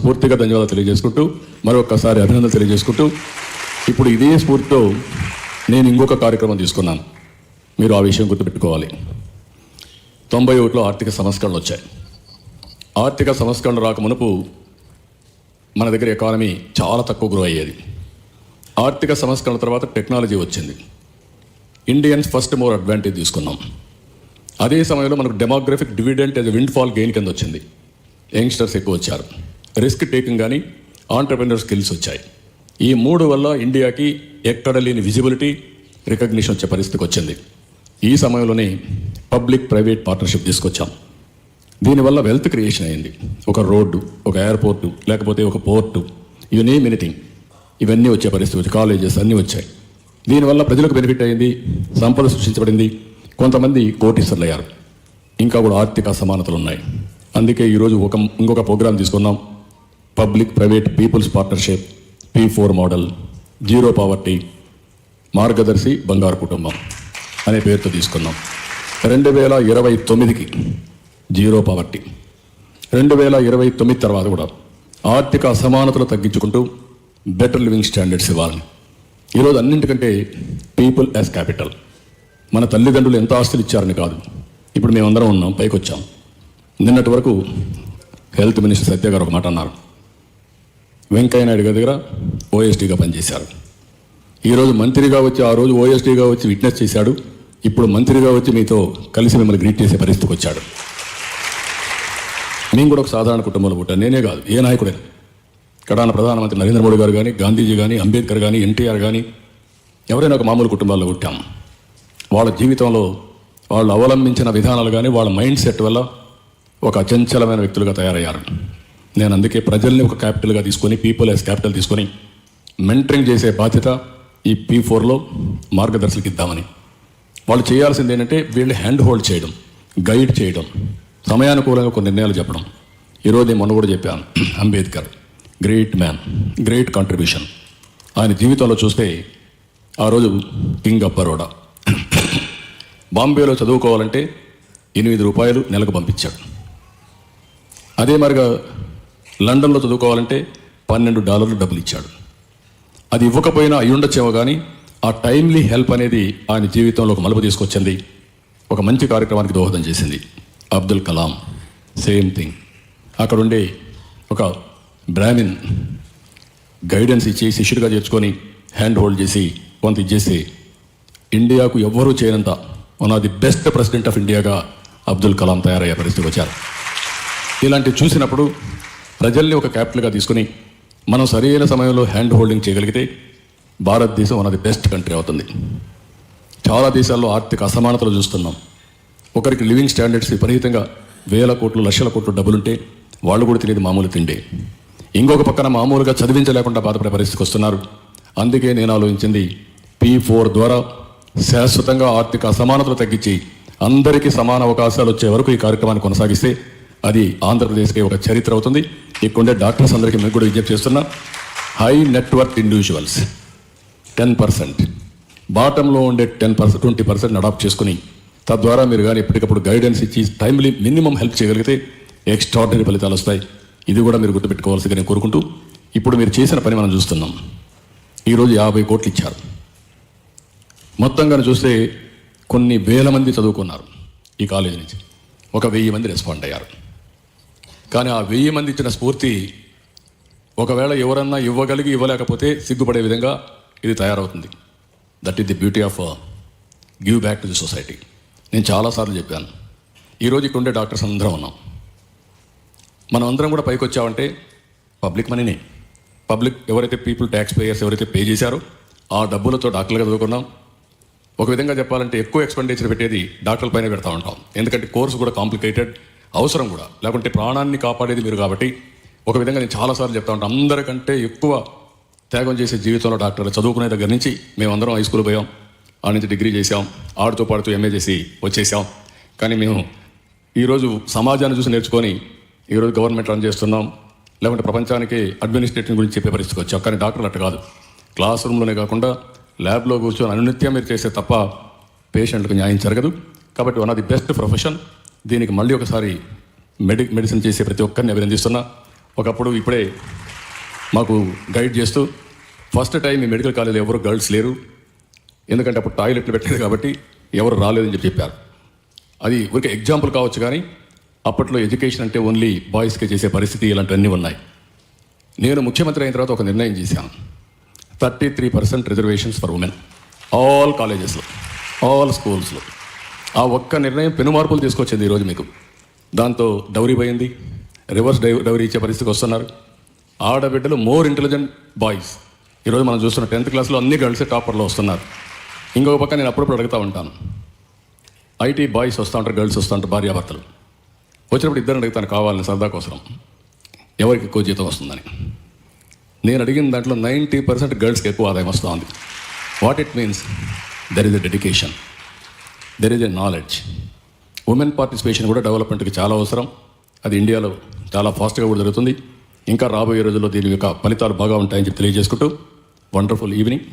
మనస్ఫూర్తిగా ధన్యవాదాలు తెలియజేసుకుంటూ మరొకసారి అభినందనలు తెలియజేసుకుంటూ ఇప్పుడు ఇదే స్ఫూర్తితో నేను ఇంకొక కార్యక్రమం తీసుకున్నాను. మీరు ఆ విషయం గుర్తుపెట్టుకోవాలి. 91లో ఆర్థిక సంస్కరణలు వచ్చాయి. ఆర్థిక సంస్కరణ రాక మునుపు మన దగ్గర ఎకానమీ చాలా తక్కువ గ్రో అయ్యేది. ఆర్థిక సంస్కరణ తర్వాత టెక్నాలజీ వచ్చింది. ఇండియన్స్ ఫస్ట్ మోర్ అడ్వాంటేజ్ తీసుకున్నాం. అదే సమయంలో మనకు demographic dividend as wind fall gain కింద వచ్చింది. యంగ్స్టర్స్ ఎక్కువ వచ్చారు. రిస్క్ టేకింగ్ కానీ ఆంటర్ప్రెన్యూర్ స్కిల్స్ వచ్చాయి. ఈ మూడు వల్ల ఇండియాకి ఎక్కడ లేని విజిబిలిటీ, రికగ్నిషన్ వచ్చే పరిస్థితికి వచ్చింది. ఈ సమయంలోనే పబ్లిక్ ప్రైవేట్ పార్ట్నర్షిప్ తీసుకొచ్చాం. దీనివల్ల వెల్త్ క్రియేషన్ అయింది. ఒక రోడ్డు, ఒక ఎయిర్పోర్టు, లేకపోతే ఒక పోర్టు, యు నేమ్ ఎనీథింగ్, ఇవన్నీ వచ్చే పరిస్థితి వచ్చి కాలేజెస్ అన్నీ వచ్చాయి. దీనివల్ల ప్రజలకు బెనిఫిట్ అయింది, సంపద సృష్టించబడింది, కొంతమంది కోటీశ్వర్లు అయ్యారు. ఇంకా కూడా ఆర్థిక అసమానతలు ఉన్నాయి. అందుకే ఈరోజు ఇంకొక ప్రోగ్రాం తీసుకున్నాం. Public private peoples partnership P4 model, zero poverty, Margadarshi Bangaru కుటుంబం అనే పేరుతో తీసుకున్నాం. 2029కి జీరో పావర్టీ, 2029 తర్వాత కూడా ఆర్థిక అసమానతలు తగ్గించుకుంటూ బెటర్ లివింగ్ స్టాండర్డ్స్ ఇవ్వాలని. ఈరోజు అన్నింటికంటే పీపుల్ యాజ్ క్యాపిటల్. మన తల్లిదండ్రులు ఎంత ఆస్తులు ఇచ్చారని కాదు, ఇప్పుడు మేమందరం ఉన్నాం, పైకి వచ్చాం. నిన్నటి వరకు హెల్త్ మినిస్టర్ సత్య గారు ఒక మాట అన్నారు. వెంకయ్య నాయుడు గారి దగ్గర ఓఎస్డీగా పనిచేశారు. ఈరోజు మంత్రిగా వచ్చి, ఆ రోజు ఓఎస్డీగా వచ్చి విట్నెస్ చేశాడు. ఇప్పుడు మంత్రిగా వచ్చి మీతో కలిసి మిమ్మల్ని గ్రీట్ చేసే పరిస్థితికి వచ్చాడు. నేను కూడా ఒక సాధారణ కుటుంబంలో పుట్టాను. నేనే కాదు, ఏ నాయకుడైనా. కడాన ప్రధానమంత్రి నరేంద్ర మోడీ గారు కానీ, గాంధీజీ కానీ, అంబేద్కర్ కానీ, ఎన్టీఆర్ కానీ, ఎవరైనా ఒక మామూలు కుటుంబాల్లో పుట్టాం. వాళ్ళ జీవితంలో వాళ్ళు అవలంబించిన విధానాలు కానీ, వాళ్ళ మైండ్ సెట్ వల్ల ఒక అచంచలమైన వ్యక్తులుగా తయారయ్యారు. నేను అందుకే ప్రజల్ని ఒక క్యాపిటల్గా తీసుకొని, పీపుల్ యాజ్ క్యాపిటల్ తీసుకొని మెంటరింగ్ చేసే బాధ్యత ఈ P4లో మార్గదర్శకులకు ఇద్దామని. వాళ్ళు చేయాల్సింది ఏంటంటే వీళ్ళు హ్యాండ్ హోల్డ్ చేయడం, గైడ్ చేయడం, సమయానుకూలంగా కొన్ని నిర్ణయాలు చెప్పడం. ఈరోజు నేను మొన్న కూడా చెప్పాను, Ambedkar great man, great contribution. ఆయన జీవితంలో చూస్తే ఆ రోజు కింగ్ ఆఫ్ బరోడా బాంబేలో చదువుకోవాలంటే 8 రూపాయలు నెలకు పంపించాడు. అదే మరిగా లండన్లో చదువుకోవాలంటే $12 డబ్బులు ఇచ్చాడు. అది ఇవ్వకపోయినా అయి ఉండొచ్చేమో కానీ ఆ టైమ్లీ హెల్ప్ అనేది ఆయన జీవితంలో ఒక మలుపు తీసుకొచ్చింది, ఒక మంచి కార్యక్రమానికి దోహదం చేసింది. Abdul Kalam same thing. అక్కడ ఉండే ఒక బ్రాహ్మిన్ గైడెన్స్ ఇచ్చి శిష్యుడిగా చేర్చుకొని హ్యాండ్ హోల్డ్ చేసి కొంత ఇచ్చేసి ఇండియాకు ఎవ్వరూ చేయనంత one of the best president of ఇండియాగా అబ్దుల్ కలాం తయారయ్యే పరిస్థితికి వచ్చారు. ఇలాంటివి చూసినప్పుడు ప్రజల్ని ఒక క్యాపిటల్గా తీసుకుని మనం సరైన సమయంలో హ్యాండ్ హోల్డింగ్ చేయగలిగితే భారతదేశం one of the best country అవుతుంది. చాలా దేశాల్లో ఆర్థిక అసమానతలు చూస్తున్నాం. ఒకరికి లివింగ్ స్టాండర్డ్స్ విపరీతంగా వేల కోట్లు, లక్షల కోట్లు డబ్బులుంటే వాళ్ళు కూడా తినేది మామూలు తిండే. ఇంకొక పక్కన మామూలుగా చదివించలేకుండా బాధపడే పరిస్థితికి వస్తున్నారు. అందుకే నేను ఆలోచించింది P4 ద్వారా శాశ్వతంగా ఆర్థిక అసమానతలు తగ్గించి అందరికీ సమాన అవకాశాలు వచ్చే వరకు ఈ కార్యక్రమాన్ని కొనసాగిస్తే అది ఆంధ్రప్రదేశ్కి ఒక చరిత్ర అవుతుంది. ఇక్కడుండే డాక్టర్స్ అందరికీ మేము కూడా విజ్ఞప్తి చేస్తున్నా, హై నెట్వర్క్ ఇండివిజువల్స్ 10%, బాటంలో ఉండే 20% అడాప్ట్ చేసుకుని తద్వారా మీరు కానీ ఎప్పటికప్పుడు గైడెన్స్ ఇచ్చి టైమ్లీ మినిమం హెల్ప్ చేయగలిగితే ఎక్స్ట్రాడినరీ ఫలితాలు వస్తాయి. ఇది కూడా మీరు గుర్తుపెట్టుకోవాల్సిందిగా నేను కోరుకుంటూ, ఇప్పుడు మీరు చేసిన పని మనం చూస్తున్నాం. ఈరోజు 50 కోట్లు ఇచ్చారు. మొత్తంగా చూస్తే కొన్ని వేల మంది చదువుకున్నారు ఈ కాలేజీ నుంచి. ఒక 1000 మంది రెస్పాండ్ అయ్యారు. కానీ ఆ 1000 మంది ఇచ్చిన స్ఫూర్తి ఒకవేళ ఎవరన్నా ఇవ్వగలిగి ఇవ్వలేకపోతే సిగ్గుపడే విధంగా ఇది తయారవుతుంది. That is the beauty of give back to the society. నేను చాలాసార్లు చెప్పాను. ఈరోజు ఇక్కడ ఉండే డాక్టర్స్ అందరం ఉన్నాం. మనం అందరం కూడా పైకి వచ్చామంటే పబ్లిక్ మనీనే. పబ్లిక్ ఎవరైతే పీపుల్ ట్యాక్స్ పేయర్స్ ఎవరైతే పే చేశారో ఆ డబ్బులతో డాక్టర్లుగా చదువుకున్నాం. ఒక విధంగా చెప్పాలంటే ఎక్కువ ఎక్స్పెండిచర్ పెట్టేది డాక్టర్ల పైన పెడతా ఉంటాం. ఎందుకంటే కోర్సు కూడా కాంప్లికేటెడ్, అవసరం కూడా, లేకుంటే ప్రాణాన్ని కాపాడేది మీరు కాబట్టి. ఒక విధంగా నేను చాలాసార్లు చెప్తా ఉంటాను, అందరికంటే ఎక్కువ త్యాగం చేసే జీవితంలో డాక్టర్లు చదువుకునే దగ్గర నుంచి మేమందరం హై స్కూల్ పోయాం, ఆ నుంచి డిగ్రీ చేసాం, ఆడుతూ పాడుతూ MA చేసి వచ్చేసాం. కానీ మేము ఈరోజు సమాజాన్ని చూసి నేర్చుకొని ఈరోజు గవర్నమెంట్ రన్ చేస్తున్నాం, లేకుంటే ప్రపంచానికి అడ్మినిస్ట్రేషన్ గురించి చెప్పే పరిస్థితికి వచ్చాం. కానీ డాక్టర్లు అట్ట కాదు. క్లాస్ రూమ్లోనే కాకుండా ల్యాబ్లో కూర్చొని అనునిత్యం మీరు చేసే తప్ప పేషెంట్లకు న్యాయం జరగదు. కాబట్టి one of the best profession. దీనికి మళ్ళీ ఒకసారి మెడిసిన్ చేసే ప్రతి ఒక్కరిని అభినందిస్తున్నా. ఒకప్పుడు ఇప్పుడే మాకు గైడ్ చేస్తూ ఫస్ట్ టైం ఈ మెడికల్ కాలేజీలో ఎవరు గర్ల్స్ లేరు, ఎందుకంటే అప్పుడు టాయిలెట్లు పెట్టారు కాబట్టి ఎవరు రాలేదని చెప్పారు. అది ఒక ఎగ్జాంపుల్ కావచ్చు, కానీ అప్పట్లో ఎడ్యుకేషన్ అంటే ఓన్లీ బాయ్స్కి చేసే పరిస్థితి ఇలాంటివన్నీ ఉన్నాయి. నేను ముఖ్యమంత్రి అయిన తర్వాత ఒక నిర్ణయం చేశాను, 33% రిజర్వేషన్స్ ఫర్ ఉమెన్ ఆల్ కాలేజెస్లో, ఆల్ స్కూల్స్లో. ఆ ఒక్క నిర్ణయం పెను మార్పులు తీసుకొచ్చింది ఈరోజు మీకు. దాంతో డౌరీ పోయింది, రివర్స్ డౌరీ ఇచ్చే పరిస్థితికి వస్తున్నారు. ఆడబిడ్డలు మోర్ ఇంటెలిజెంట్ బాయ్స్. ఈరోజు మనం చూస్తున్న 10th క్లాస్లో అన్ని గర్ల్సే టాపర్లో వస్తున్నారు. ఇంకొక పక్క నేను అప్పుడప్పుడు అడుగుతూ ఉంటాను, ఐటీ బాయ్స్ వస్తూ ఉంటారు, గర్ల్స్ వస్తూ ఉంటారు, భార్యాభర్తలు వచ్చినప్పుడు ఇద్దరిని అడుగుతాను కావాలని సరదా కోసం ఎవరికి ఎక్కువ జీతం వస్తుందని. నేను అడిగిన దాంట్లో 90% గర్ల్స్కి ఎక్కువ ఆదాయం వస్తూ ఉంది. What it means, there is a dedication, there is a knowledge. Women participation కూడా డెవలప్మెంట్కి చాలా అవసరం. అది ఇండియాలో చాలా ఫాస్ట్గా కూడా జరుగుతుంది. ఇంకా రాబోయే రోజుల్లో దీని యొక్క ఫలితాలు బాగా ఉంటాయని చెప్పి తెలియజేసుకుంటూ వండర్ఫుల్ ఈవినింగ్.